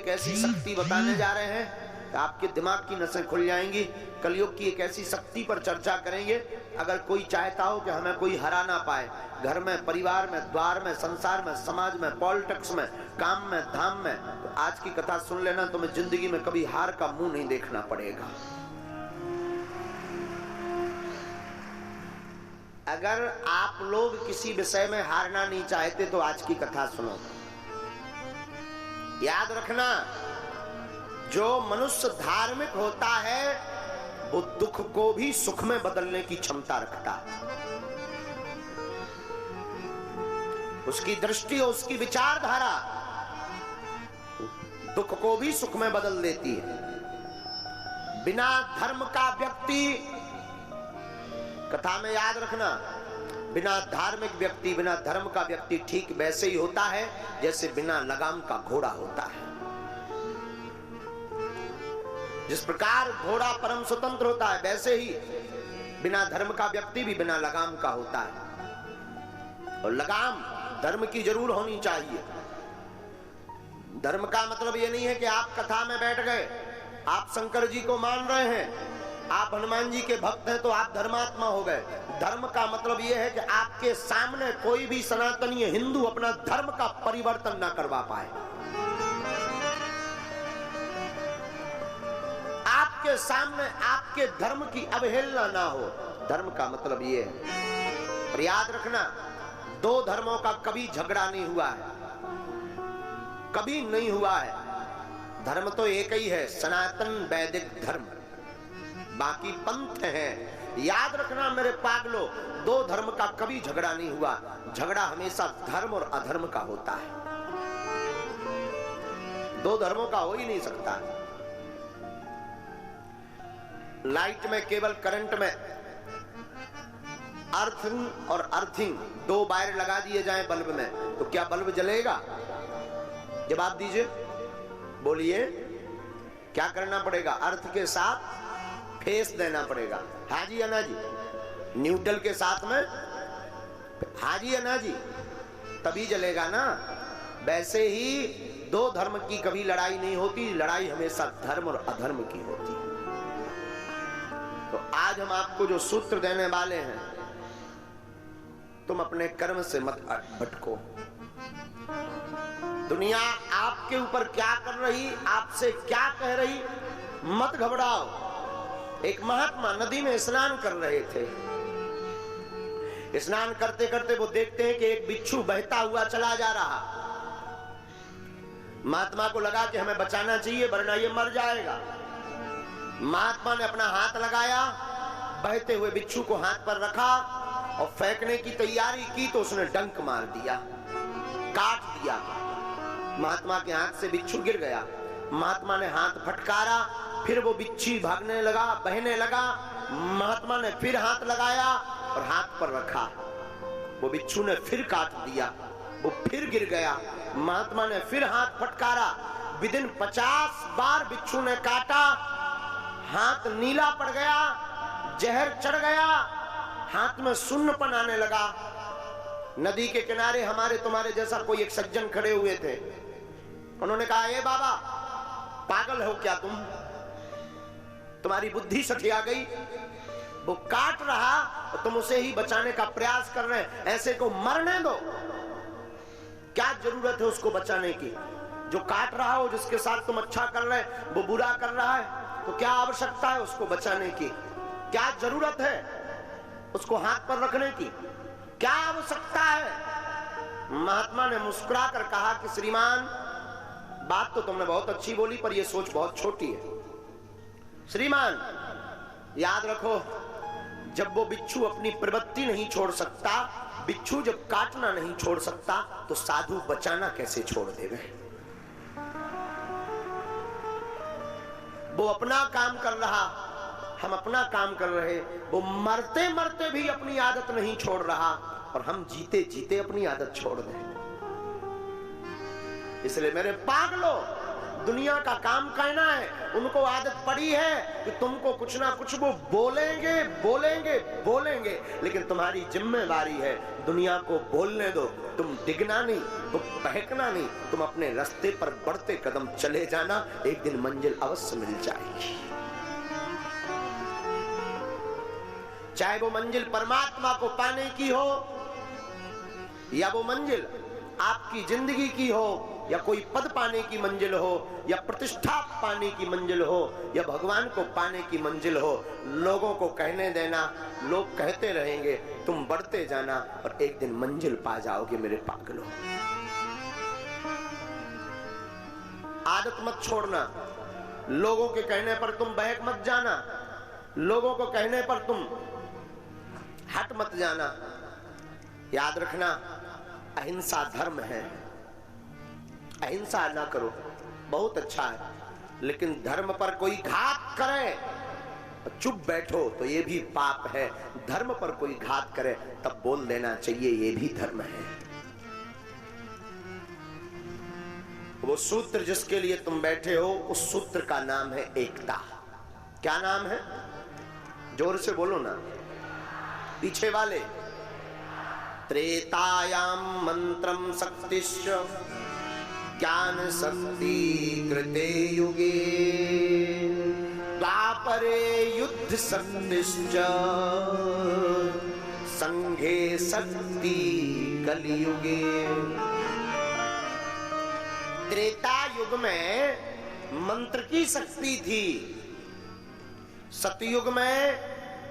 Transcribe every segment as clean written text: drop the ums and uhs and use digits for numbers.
एक ऐसी शक्ति बताने जा रहे हैं कि आपके दिमाग की नसें खुल जाएंगी। कलयुग की एक ऐसी शक्ति पर चर्चा करेंगे। अगर कोई चाहता हो कि हमें कोई हरा ना पाए, घर में, परिवार में, द्वार में, संसार में, समाज में, पॉलिटिक्स में, काम में, धाम में, तो आज की कथा सुन लेना, तुम्हें जिंदगी में कभी हार का मुंह नहीं देखना पड़ेगा। अगर आप लोग किसी विषय में हारना नहीं चाहते तो आज की कथा सुनो। याद रखना, जो मनुष्य धार्मिक होता है वो दुख को भी सुख में बदलने की क्षमता रखता है। उसकी दृष्टि, उसकी विचारधारा दुख को भी सुख में बदल देती है। बिना धर्म का व्यक्ति, कथा में याद रखना, बिना धार्मिक व्यक्ति, बिना धर्म का व्यक्ति ठीक वैसे ही होता है जैसे बिना लगाम का घोड़ा होता है। जिस प्रकार घोड़ा परम स्वतंत्र होता है, वैसे ही बिना धर्म का व्यक्ति भी बिना लगाम का होता है। और लगाम धर्म की जरूर होनी चाहिए। धर्म का मतलब ये नहीं है कि आप कथा में बैठ गए, आप शंकर जी को मान रहे हैं, आप हनुमान जी के भक्त हैं तो आप धर्मात्मा हो गए। धर्म का मतलब यह है कि आपके सामने कोई भी सनातनीय हिंदू अपना धर्म का परिवर्तन ना करवा पाए। आपके सामने आपके धर्म की अवहेलना ना हो। धर्म का मतलब यह है। और याद रखना, दो धर्मों का कभी झगड़ा नहीं हुआ है, कभी नहीं हुआ है। धर्म तो एक ही है, सनातन वैदिक धर्म, बाकी पंथ हैं। याद रखना मेरे पागलो, दो धर्म का कभी झगड़ा नहीं हुआ। झगड़ा हमेशा धर्म और अधर्म का होता है। दो धर्मों का हो ही नहीं सकता। लाइट में केवल करंट में अर्थिंग और अर्थिंग दो वायर लगा दिए जाएं बल्ब में, तो क्या बल्ब जलेगा? जवाब दीजिए, बोलिए। क्या करना पड़ेगा? अर्थ के साथ फेस देना पड़ेगा। हाँ जी अन्ना जी। न्यूट्रल के साथ में हाँ जी अन्ना जी, तभी जलेगा ना। वैसे ही दो धर्म की कभी लड़ाई नहीं होती, लड़ाई हमेशा धर्म और अधर्म की होती है। तो आज हम आपको जो सूत्र देने वाले हैं, तुम अपने कर्म से मत भटको। दुनिया आपके ऊपर क्या कर रही, आपसे क्या कह रही, मत घबराओ। एक महात्मा नदी में स्नान कर रहे थे। स्नान करते करते वो देखते हैं कि एक बिच्छू बहता हुआ चला जा रहा। महात्मा को लगा कि हमें बचाना चाहिए वरना ये मर जाएगा। महात्मा ने अपना हाथ लगाया, बहते हुए बिच्छू को हाथ पर रखा और फेंकने की तैयारी की तो उसने डंक मार दिया, काट दिया। महात्मा के हाथ से बिच्छू गिर गया। महात्मा ने हाथ फटकारा, फिर वो बिच्छू भागने लगा, बहने लगा। महात्मा ने फिर हाथ लगाया और हाथ पर रखा। वो बिच्छू ने फिर काट दिया, वो फिर गिर गया। महात्मा ने फिर हाथ फटकारा। विदिन 50 बार बिच्छू ने काटा, हाथ नीला पड़ गया, जहर चढ़ गया, हाथ में सुन्नपन आने लगा। नदी के किनारे हमारे तुम्हारे जैसा कोई एक सज्जन खड़े हुए थे। उन्होंने कहा, ए बाबा, पागल हो क्या तुम? तुम्हारी बुद्धि सठिया गई? वो काट रहा और तुम उसे ही बचाने का प्रयास कर रहे हैं, ऐसे को मरने दो। क्या जरूरत है उसको बचाने की? जो काट रहा हो, जिसके साथ तुम अच्छा कर रहे हैं, वो बुरा कर रहा है, तो क्या आवश्यकता है उसको बचाने की? क्या जरूरत है उसको हाथ पर रखने की? क्या आवश्यकता है? महात्मा ने मुस्कुरा कर कहा कि श्रीमान, बात तो तुमने बहुत अच्छी बोली पर यह सोच बहुत छोटी है। श्रीमान, याद रखो, जब वो बिच्छू अपनी प्रवृत्ति नहीं छोड़ सकता, बिच्छू जब काटना नहीं छोड़ सकता, तो साधु बचाना कैसे छोड़ देवे? वो अपना काम कर रहा, हम अपना काम कर रहे। वो मरते मरते भी अपनी आदत नहीं छोड़ रहा और हम जीते जीते अपनी आदत छोड़ दें। इसलिए मेरे पागलों, दुनिया का काम कहना है, उनको आदत पड़ी है कि तुमको कुछ ना कुछ वो बोलेंगे बोलेंगे बोलेंगे, लेकिन तुम्हारी जिम्मेदारी है दुनिया को बोलने दो, तुम डिगना नहीं, तुम बहकना नहीं, तुम अपने रास्ते पर बढ़ते कदम चले जाना, एक दिन मंजिल अवश्य मिल जाएगी। चाहे वो मंजिल परमात्मा को पाने की हो, या वो मंजिल आपकी जिंदगी की हो, या कोई पद पाने की मंजिल हो, या प्रतिष्ठा पाने की मंजिल हो, या भगवान को पाने की मंजिल हो, लोगों को कहने देना, लोग कहते रहेंगे, तुम बढ़ते जाना और एक दिन मंजिल पा जाओगे मेरे पागलों। आदत मत छोड़ना, लोगों के कहने पर तुम बहक मत जाना, लोगों को कहने पर तुम हट मत जाना। याद रखना, अहिंसा धर्म है, अहिंसा ना करो, बहुत अच्छा है, लेकिन धर्म पर कोई घात करे चुप बैठो तो ये भी पाप है। धर्म पर कोई घात करे तब बोल देना चाहिए, ये भी धर्म है। वो सूत्र जिसके लिए तुम बैठे हो, उस सूत्र का नाम है एकता। क्या नाम है? जोर से बोलो ना, पीछे वाले। त्रेतायाम मंत्रम शक्तिश्च ज्ञान शक्ति कृते युगे, द्वापरे युद्ध शक्तिश्च संघे शक्ति कलियुगे। त्रेता युग में मंत्र की शक्ति थी, सतयुग में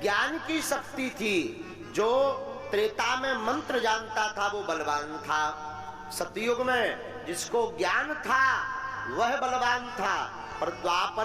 ज्ञान की शक्ति थी। जो त्रेता में मंत्र जानता था वो बलवान था, सतयुग में जिसको ज्ञान था वह बलवान था। पर द्वापर